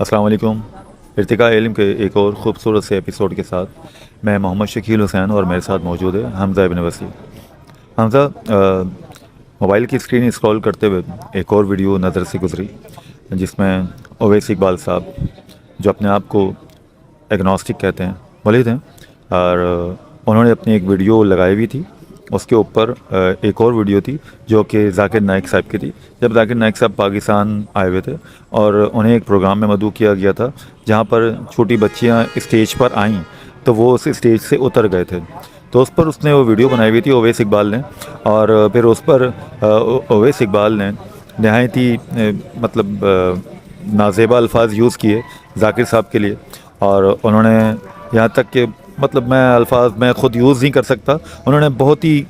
السلام علیکم۔ ارتقاء علم کے ایک اور خوبصورت سے ایپیسوڈ کے ساتھ میں محمد شکیل حسین اور میرے ساتھ موجود ہے حمزہ ابن وسیع۔ حمزہ، موبائل کی اسکرین اسکرول کرتے ہوئے ایک اور ویڈیو نظر سے گزری جس میں اویس اقبال صاحب، جو اپنے آپ کو ایگنوسٹک کہتے ہیں، مولد ہیں، اور انہوں نے اپنی ایک ویڈیو لگائی ہوئی تھی۔ اس کے اوپر ایک اور ویڈیو تھی جو کہ ذاکر نائک صاحب کی تھی، جب ذاکر نائک صاحب پاکستان آئے ہوئے تھے اور انہیں ایک پروگرام میں مدعو کیا گیا تھا جہاں پر چھوٹی بچیاں اسٹیج پر آئیں تو وہ اس اسٹیج سے اتر گئے تھے۔ تو اس پر اس نے وہ ویڈیو بنائی ہوئی تھی اویس اقبال نے، اور پھر اس پر اویس اقبال نے نہایت ہی نازیبا الفاظ یوز کیے ذاکر صاحب کے لیے، اور انہوں نے یہاں تک کہ میں الفاظ میں خود یوز نہیں کر سکتا، انہوں نے بہت ہی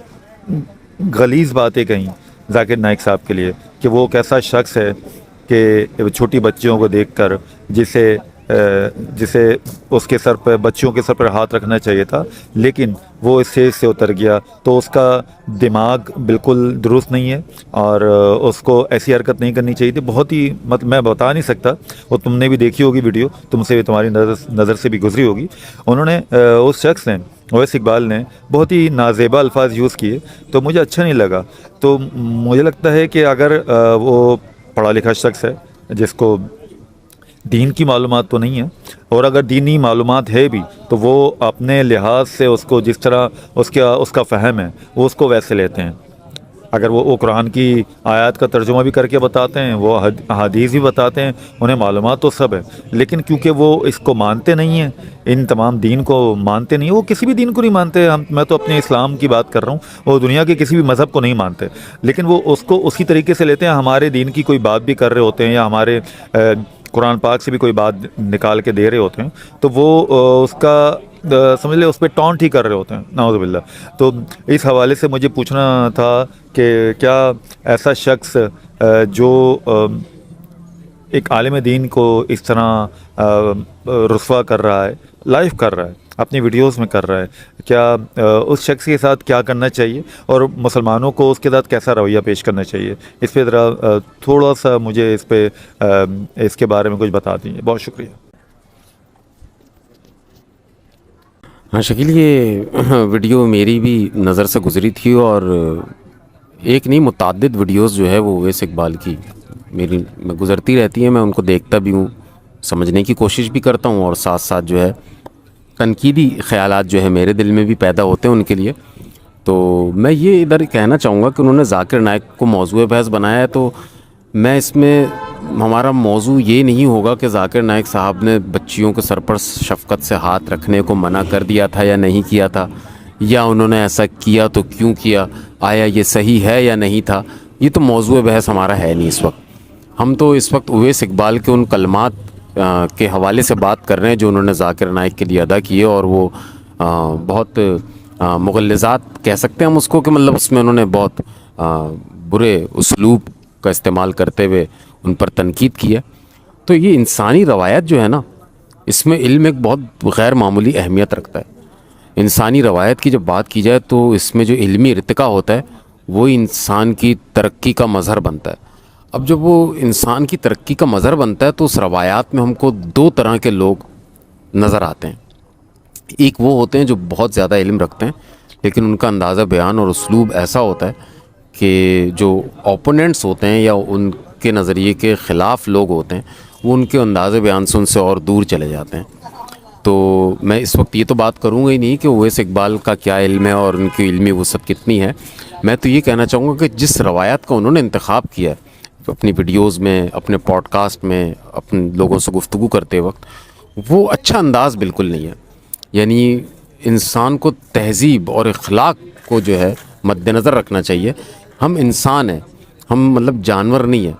غلیظ باتیں کہیں ذاکر نائک صاحب کے لیے کہ وہ کیسا شخص ہے کہ چھوٹی بچیوں کو دیکھ کر جسے اس کے سر پہ، بچیوں کے سر پر ہاتھ رکھنا چاہیے تھا، لیکن وہ اسٹیج سے اتر گیا تو اس کا دماغ بالکل درست نہیں ہے اور اس کو ایسی حرکت نہیں کرنی چاہیے تھی۔ بہت ہی میں بتا نہیں سکتا، وہ تم نے بھی دیکھی ہوگی ویڈیو، تمہاری نظر سے بھی گزری ہوگی۔ انہوں نے اس شخص نے، اویس اقبال نے، بہت ہی نازیبا الفاظ یوز کیے تو مجھے اچھا نہیں لگا۔ تو مجھے لگتا ہے کہ اگر وہ پڑھا لکھا شخص ہے جس کو دین کی معلومات تو نہیں ہے، اور اگر دینی معلومات ہے بھی تو وہ اپنے لحاظ سے اس کو جس طرح اس کا فہم ہے وہ اس کو ویسے لیتے ہیں۔ اگر وہ قرآن کی آیات کا ترجمہ بھی کر کے بتاتے ہیں، وہ احادیث بھی بتاتے ہیں، انہیں معلومات تو سب ہے، لیکن کیونکہ وہ اس کو مانتے نہیں ہیں، ان تمام دین کو مانتے نہیں ہیں، وہ کسی بھی دین کو نہیں مانتے۔ میں تو اپنے اسلام کی بات کر رہا ہوں، وہ دنیا کے کسی بھی مذہب کو نہیں مانتے، لیکن وہ اس کو اسی طریقے سے لیتے ہیں۔ ہمارے دین کی کوئی بات بھی کر رہے ہوتے ہیں یا ہمارے قرآن پاک سے بھی کوئی بات نکال کے دے رہے ہوتے ہیں تو وہ اس کا سمجھ لے اس پہ ٹونٹ ہی کر رہے ہوتے ہیں، نعوذ باللہ۔ تو اس حوالے سے مجھے پوچھنا تھا کہ کیا ایسا شخص جو ایک عالم دین کو اس طرح رسوا کر رہا ہے، لائیو کر رہا ہے، اپنی ویڈیوز میں کر رہا ہے، کیا اس شخص کے ساتھ کیا کرنا چاہیے اور مسلمانوں کو اس کے ساتھ کیسا رویہ پیش کرنا چاہیے؟ اس پہ ذرا تھوڑا سا مجھے اس کے بارے میں کچھ بتا دیجیے، بہت شکریہ۔ ہاں شکیل، یہ ویڈیو میری بھی نظر سے گزری تھی، اور ایک نہیں متعدد ویڈیوز جو ہے وہ اویس اقبال کی میری میں گزرتی رہتی ہیں، میں ان کو دیکھتا بھی ہوں، سمجھنے کی کوشش بھی کرتا ہوں، اور ساتھ ساتھ جو ہے تنقیدی خیالات جو ہے میرے دل میں بھی پیدا ہوتے ہیں ان کے لیے۔ تو میں یہ ادھر کہنا چاہوں گا کہ انہوں نے ذاکر نائک کو موضوع بحث بنایا ہے، تو میں اس میں ہمارا موضوع یہ نہیں ہوگا کہ ذاکر نائک صاحب نے بچیوں کے سر پر شفقت سے ہاتھ رکھنے کو منع کر دیا تھا یا نہیں کیا تھا، یا انہوں نے ایسا کیا تو کیوں کیا، آیا یہ صحیح ہے یا نہیں تھا۔ یہ تو موضوع بحث ہمارا ہے نہیں اس وقت۔ ہم تو اس وقت اویس اقبال کے ان کلمات کے حوالے سے بات کر رہے ہیں جو انہوں نے ذاکر نائک کے لیے ادا کیے، اور وہ بہت مغلظات کہہ سکتے ہیں ہم اس کو، کہ مطلب اس میں انہوں نے بہت برے اسلوب کا استعمال کرتے ہوئے ان پر تنقید کی ہے۔ تو یہ انسانی روایت جو ہے نا، اس میں علم ایک بہت غیر معمولی اہمیت رکھتا ہے۔ انسانی روایت کی جب بات کی جائے تو اس میں جو علمی ارتقاء ہوتا ہے وہ انسان کی ترقی کا مظہر بنتا ہے۔ اب جب وہ انسان کی ترقی کا مظہر بنتا ہے تو اس روایات میں ہم کو دو طرح کے لوگ نظر آتے ہیں۔ ایک وہ ہوتے ہیں جو بہت زیادہ علم رکھتے ہیں، لیکن ان کا اندازہ بیان اور اسلوب ایسا ہوتا ہے کہ جو اوپوننٹس ہوتے ہیں یا ان کے نظریے کے خلاف لوگ ہوتے ہیں، وہ ان کے اندازہ بیان سے ان سے اور دور چلے جاتے ہیں۔ تو میں اس وقت یہ تو بات کروں گا ہی نہیں کہ اویس اقبال کا کیا علم ہے اور ان کی علمی وسعت کتنی ہے۔ میں تو یہ کہنا چاہوں گا کہ جس روایت کا انہوں نے انتخاب کیا ہے اپنی ویڈیوز میں، اپنے پوڈ کاسٹ میں، اپنے لوگوں سے گفتگو کرتے وقت، وہ اچھا انداز بالکل نہیں ہے۔ یعنی انسان کو تہذیب اور اخلاق کو جو ہے مد نظر رکھنا چاہیے۔ ہم انسان ہیں، ہم مطلب جانور نہیں ہیں،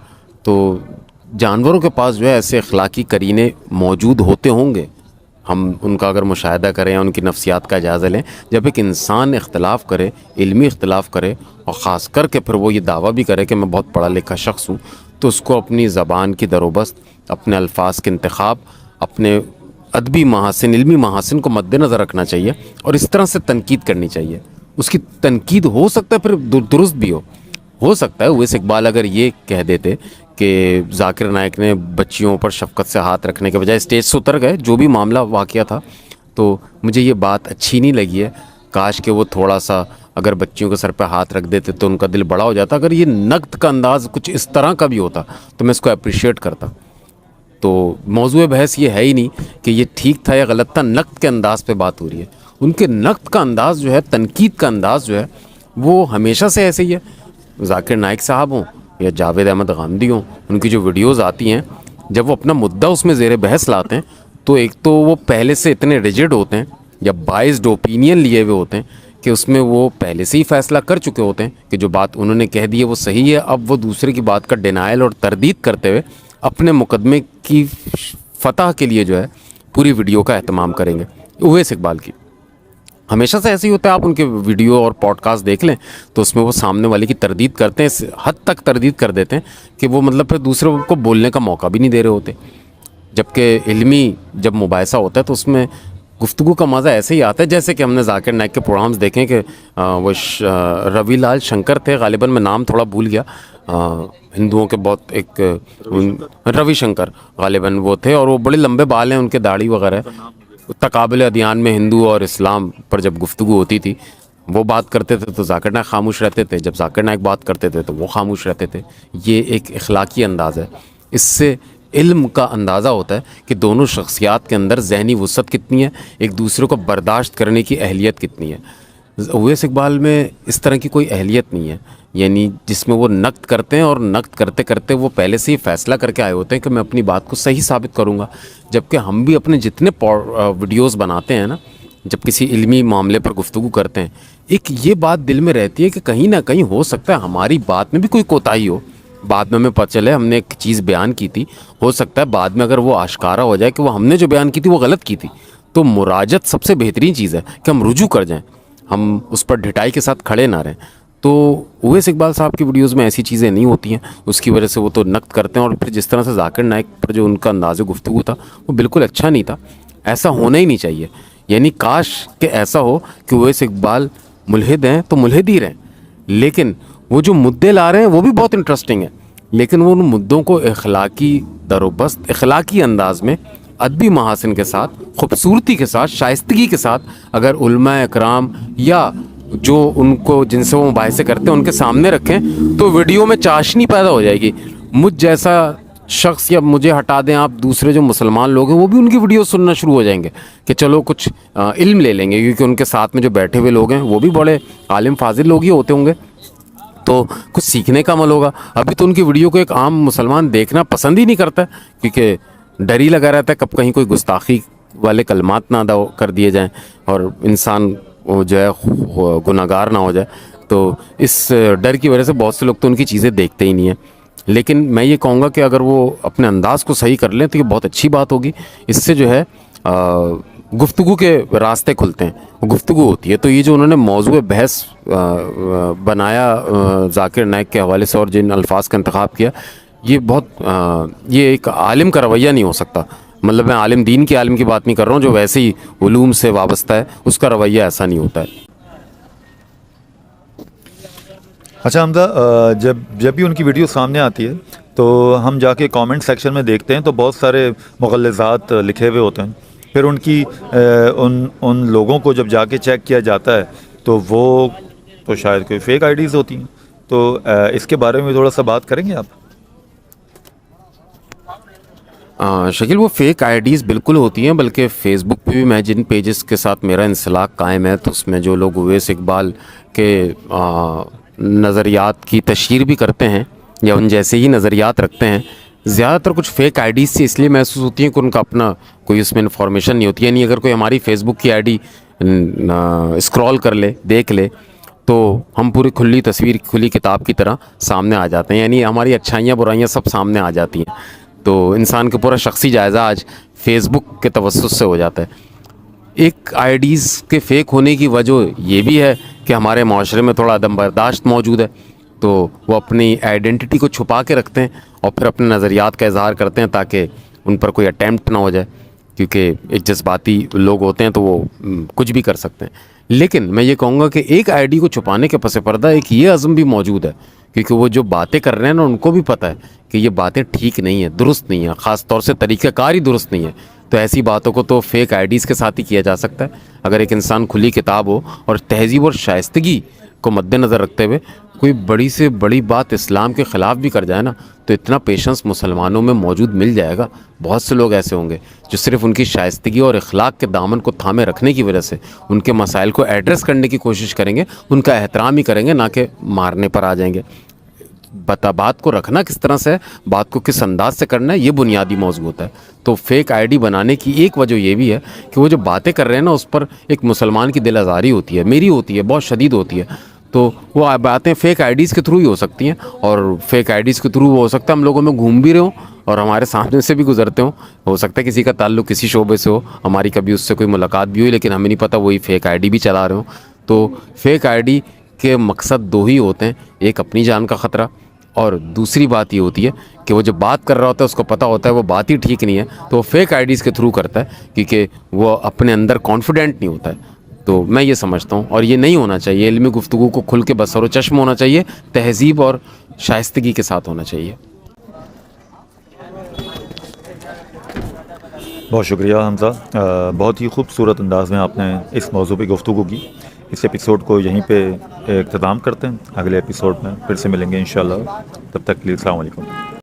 تو جانوروں کے پاس جو ہے ایسے اخلاقی قرینے موجود ہوتے ہوں گے، ہم ان کا اگر مشاہدہ کریں یا ان کی نفسیات کا جائزہ لیں۔ جب ایک انسان اختلاف کرے، علمی اختلاف کرے، اور خاص کر کے پھر وہ یہ دعویٰ بھی کرے کہ میں بہت پڑھا لکھا شخص ہوں، تو اس کو اپنی زبان کی دروبست، اپنے الفاظ کے انتخاب، اپنے ادبی محاسن، علمی محاسن کو مد نظر رکھنا چاہیے، اور اس طرح سے تنقید کرنی چاہیے۔ اس کی تنقید ہو سکتا ہے پھر درست بھی ہو سکتا ہے اویس اقبال اگر یہ کہہ دیتے کہ ذاکر نائک نے بچیوں پر شفقت سے ہاتھ رکھنے کے بجائے اسٹیج سے اتر گئے، جو بھی معاملہ واقعہ تھا. تو مجھے یہ بات اچھی نہیں لگی ہے. کاش کہ وہ تھوڑا سا اگر بچیوں کے سر پہ ہاتھ رکھ دیتے تو ان کا دل بڑا ہو جاتا. اگر یہ نقد کا انداز کچھ اس طرح کا بھی ہوتا تو میں اس کو اپریشیٹ کرتا. تو موضوع بحث یہ ہے ہی نہیں کہ یہ ٹھیک تھا یا غلط تھا، نقد کے انداز پہ بات ہو رہی ہے. ان کے نقد کا انداز جو ہے، تنقید کا انداز جو ہے، وہ ہمیشہ سے ایسے ہی ہے. ذاکر نائک صاحب ہوں یا جاوید احمد غامدی ہوں، ان کی جو ویڈیوز آتی ہیں جب وہ اپنا مدعا اس میں زیر بحث لاتے ہیں تو ایک تو وہ پہلے سے اتنے ریجڈ ہوتے ہیں یا بائزڈ اوپینین لیے ہوئے ہوتے ہیں کہ اس میں وہ پہلے سے ہی فیصلہ کر چکے ہوتے ہیں کہ جو بات انہوں نے کہہ دی ہے وہ صحیح ہے. اب وہ دوسرے کی بات کا ڈینائل اور تردید کرتے ہوئے اپنے مقدمے کی فتح کے لیے جو ہے پوری ویڈیو کا اہتمام کریں گے. اویس اقبال کی ہمیشہ سے ایسے ہی ہوتا ہے. آپ ان کے ویڈیو اور پوڈ کاسٹ دیکھ لیں تو اس میں وہ سامنے والے کی تردید کرتے ہیں، اس حد تک تردید کر دیتے ہیں کہ وہ مطلب پھر دوسروں کو بولنے کا موقع بھی نہیں دے رہے ہوتے. جبکہ علمی جب مباحثہ ہوتا ہے تو اس میں گفتگو کا مزہ ایسے ہی آتا ہے جیسے کہ ہم نے ذاکر نائک کے پروگرامز دیکھیں کہ وہ روی لال شنکر تھے، غالباً میں نام تھوڑا بھول گیا، ہندوؤں کے بہت ایک روی شنکر غالباً وہ تھے، اور وہ بڑے لمبے بال ہیں ان کے، داڑھی وغیرہ. تقابل ادیان میں ہندو اور اسلام پر جب گفتگو ہوتی تھی وہ بات کرتے تھے تو ذاکر نائک خاموش رہتے تھے، جب ذاکر نائک بات کرتے تھے تو وہ خاموش رہتے تھے. یہ ایک اخلاقی انداز ہے. اس سے علم کا اندازہ ہوتا ہے کہ دونوں شخصیات کے اندر ذہنی وسعت کتنی ہے، ایک دوسرے کو برداشت کرنے کی اہلیت کتنی ہے. اویس اقبال میں اس طرح کی کوئی اہلیت نہیں ہے، یعنی جس میں وہ نقد کرتے ہیں اور نقد کرتے کرتے وہ پہلے سے ہی فیصلہ کر کے آئے ہوتے ہیں کہ میں اپنی بات کو صحیح ثابت کروں گا. جبکہ ہم بھی اپنے جتنے ویڈیوز بناتے ہیں نا، جب کسی علمی معاملے پر گفتگو کرتے ہیں، ایک یہ بات دل میں رہتی ہے کہ کہیں نہ کہیں ہو سکتا ہے ہماری بات میں بھی کوئی کوتاہی ہو. بعد میں ہمیں پتہ چلے ہم نے ایک چیز بیان کی تھی، ہو سکتا ہے بعد میں اگر وہ آشکارا ہو جائے کہ وہ ہم نے جو بیان کی تھی وہ غلط کی تھی، تو مراجعت سب سے بہترین چیز ہے کہ ہم رجوع کر جائیں، ہم اس پر ڈھٹائی کے ساتھ کھڑے نہ رہیں. تو اویس اقبال صاحب کی ویڈیوز میں ایسی چیزیں نہیں ہوتی ہیں، اس کی وجہ سے وہ تو نقد کرتے ہیں. اور پھر جس طرح سے ذاکر نائک پر جو ان کا انداز گفتگو تھا وہ بالکل اچھا نہیں تھا. ایسا ہونا ہی نہیں چاہیے. یعنی کاش کہ ایسا ہو کہ اویس اقبال ملحد ہیں تو ملحد ہی رہیں، لیکن وہ جو مدعے لا رہے ہیں وہ بھی بہت انٹرسٹنگ ہیں، لیکن وہ ان مدعوں کو اخلاقی در و بست، اخلاقی انداز میں، ادبی محاسن کے ساتھ، خوبصورتی کے ساتھ، شائستگی کے ساتھ اگر علماء اکرام یا جو ان کو جن سے وہ مباحثے کرتے ہیں ان کے سامنے رکھیں تو ویڈیو میں چاشنی پیدا ہو جائے گی. مجھ جیسا شخص یا مجھے ہٹا دیں آپ، دوسرے جو مسلمان لوگ ہیں وہ بھی ان کی ویڈیو سننا شروع ہو جائیں گے کہ چلو کچھ علم لے لیں گے، کیونکہ ان کے ساتھ میں جو بیٹھے ہوئے لوگ ہیں وہ بھی بڑے عالم فاضل لوگ ہی ہوتے ہوں گے، تو کچھ سیکھنے کا عمل ہوگا. ابھی تو ان کی ویڈیو کو ایک عام مسلمان دیکھنا پسند ہی نہیں کرتا ہے، کیونکہ ڈر ہی لگا رہتا ہے کب کہیں کوئی گستاخی والے کلمات نہ ادا کر دیے جائیں اور انسان جو ہے گناہگار نہ ہو جائے. تو اس ڈر کی وجہ سے بہت سے لوگ تو ان کی چیزیں دیکھتے ہی نہیں ہیں. لیکن میں یہ کہوں گا کہ اگر وہ اپنے انداز کو صحیح کر لیں تو یہ بہت اچھی بات ہوگی. اس سے جو ہے گفتگو کے راستے کھلتے ہیں، گفتگو ہوتی ہے. تو یہ جو انہوں نے موضوع بحث بنایا ذاکر نائک کے حوالے سے اور جن الفاظ کا انتخاب کیا، یہ بہت یہ ایک عالم کا رویہ نہیں ہو سکتا. مطلب میں عالم دین کے عالم کی بات نہیں کر رہا ہوں، جو ویسے ہی علوم سے وابستہ ہے اس کا رویہ ایسا نہیں ہوتا ہے. اچھا حمزہ، جب بھی ان کی ویڈیو سامنے آتی ہے تو ہم جا کے کامنٹ سیکشن میں دیکھتے ہیں تو بہت سارے مغلظات لکھے ہوئے ہوتے ہیں. پھر ان کی ان لوگوں کو جب جا کے چیک کیا جاتا ہے تو وہ تو شاید کوئی فیک آئی ڈیز ہوتی ہیں. تو اس کے بارے میں تھوڑا سا بات کریں گے آپ؟ شکیل، وہ فیک آئی ڈیز بالکل ہوتی ہیں، بلکہ فیس بک پہ بھی میں جن پیجز کے ساتھ میرا انسلاک قائم ہے تو اس میں جو لوگ اویس اقبال کے نظریات کی تشہیر بھی کرتے ہیں یا ان جیسے ہی نظریات رکھتے ہیں، زیادہ تر کچھ فیک آئی ڈیز سے اس لیے محسوس ہوتی ہیں کہ ان کا اپنا کوئی اس میں انفارمیشن نہیں ہوتی. یعنی اگر کوئی ہماری فیس بک کی آئی ڈی اسکرول کر لے، دیکھ لے، تو ہم پوری کھلی تصویر، کھلی کتاب کی طرح سامنے آ جاتے ہیں. یعنی ہماری اچھائیاں برائیاں سب سامنے آ جاتی ہیں. تو انسان کا پورا شخصی جائزہ آج فیس بک کے توسط سے ہو جاتا ہے. ایک آئی ڈیز کے فیک ہونے کی وجہ یہ بھی ہے کہ ہمارے معاشرے میں تھوڑا عدم برداشت موجود ہے، تو وہ اپنی آئیڈینٹی کو چھپا کے رکھتے ہیں اور پھر اپنے نظریات کا اظہار کرتے ہیں تاکہ ان پر کوئی اٹیمپٹ نہ ہو جائے. کیونکہ ایک جذباتی لوگ ہوتے ہیں تو وہ کچھ بھی کر سکتے ہیں. لیکن میں یہ کہوں گا کہ ایک آئی ڈی کو چھپانے کے پس پردہ ایک یہ عزم بھی موجود ہے, کیونکہ وہ جو باتیں کر رہے ہیں نا ان کو بھی پتہ ہے کہ یہ باتیں ٹھیک نہیں ہیں, درست نہیں ہیں, خاص طور سے طریقہ کار ہی درست نہیں ہے. تو ایسی باتوں کو تو فیک آئی ڈیز کے ساتھ ہی کیا جا سکتا ہے. اگر ایک انسان کھلی کتاب ہو اور تہذیب اور شائستگی کو مد نظر رکھتے ہوئے کوئی بڑی سے بڑی بات اسلام کے خلاف بھی کر جائے نا, تو اتنا پیشنس مسلمانوں میں موجود مل جائے گا. بہت سے لوگ ایسے ہوں گے جو صرف ان کی شائستگی اور اخلاق کے دامن کو تھامے رکھنے کی وجہ سے ان کے مسائل کو ایڈریس کرنے کی کوشش کریں گے, ان کا احترام ہی کریں گے, نہ کہ مارنے پر آ جائیں گے. بات کو رکھنا کس طرح سے ہے, بات کو کس انداز سے کرنا ہے, یہ بنیادی موضوع ہوتا ہے. تو فیک آئی ڈی بنانے کی ایک وجہ یہ بھی ہے کہ وہ جو باتیں کر رہے ہیں نا اس پر ایک مسلمان کی دل آزاری ہوتی ہے, میری ہوتی ہے, بہت شدید ہوتی ہے. تو وہ باتیں فیک آئی ڈیز کے تھرو ہی ہو سکتی ہیں, اور فیک آئی ڈیز کے تھرو وہ ہو سکتا ہے ہم لوگوں میں گھوم بھی رہے ہوں اور ہمارے سامنے سے بھی گزرتے ہوں. ہو سکتا ہے کسی کا تعلق کسی شعبے سے ہو, ہماری کبھی اس سے کوئی ملاقات بھی ہوئی, لیکن ہمیں نہیں پتہ وہی فیک آئی ڈی بھی چلا رہے ہوں. تو فیک آئی ڈی کے مقصد دو ہی ہوتے ہیں, ایک اپنی جان کا خطرہ, اور دوسری بات یہ ہوتی ہے کہ وہ جو بات کر رہا ہوتا ہے اس کو پتہ ہوتا ہے وہ بات ہی ٹھیک نہیں ہے, تو وہ فیک آئی ڈیز کے تھرو کرتا ہے کیونکہ وہ اپنے اندر کانفیڈنٹ نہیں ہوتا ہے. تو میں یہ سمجھتا ہوں, اور یہ نہیں ہونا چاہیے. علمی گفتگو کو کھل کے بصر و چشم ہونا چاہیے, تہذیب اور شائستگی کے ساتھ ہونا چاہیے. بہت شکریہ حمزہ, بہت ہی خوبصورت انداز میں آپ نے اس موضوع پہ گفتگو کی. اس ایپیسوڈ کو یہیں پہ اختتام کرتے ہیں, اگلے ایپیسوڈ میں پھر سے ملیں گے انشاءاللہ. تب تک کے لیے السلام علیکم.